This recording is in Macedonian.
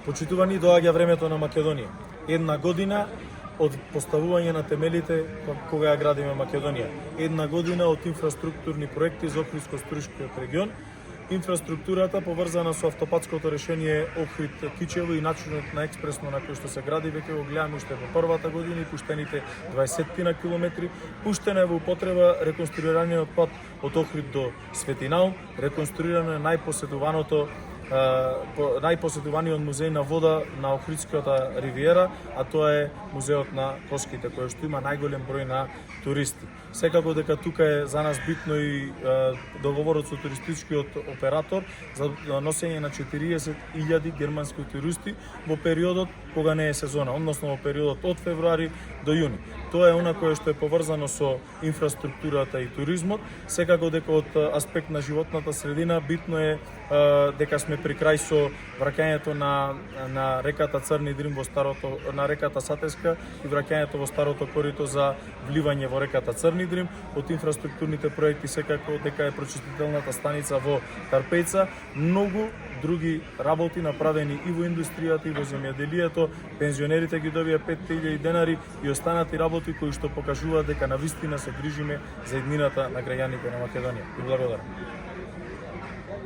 Почитувани, доаѓа времето на Македонија. Една година од поставување на темелите кога ја градиме Македонија. Една година од инфраструктурни проекти за Охридско-Струшкиот регион. Инфраструктурата поврзана со автопатското решение Охрид-Кичево и начинот на експресно на кој што се гради веќе го гледаме уште во првата година и пуштените 20 на километри. Пуштена е во употреба реконструираниот пат од Охрид до Светинаум, реконструирано е најпосетуваниот музеј на вода на Охридската ривиера, а тоа е музеот на коските, кој што има најголем број на туристи. Секако дека тука е за нас битно и договорот со туристичкиот оператор за носење на 40.000 германски туристи во периодот кога не е сезона, односно во периодот од февруари до јуни. Тоа е она кое што е поврзано со инфраструктурата и туризмот. Секако дека од аспект на животната средина битно е дека сме при крај со враќањето на реката Црни Дрим во старото, на реката Сатеска и враќањето во старото корито за вливање во реката Црни Дрим. Од инфраструктурните проекти секако дека е прочистителната станица во Тарпејца, многу други работи направени и во индустријата и во земјоделието. Пензионерите ги добија 5.000 денари и останати работи кои што покажуваат дека навистина се грижиме за иднината на граѓаните на Македонија. И благодарам.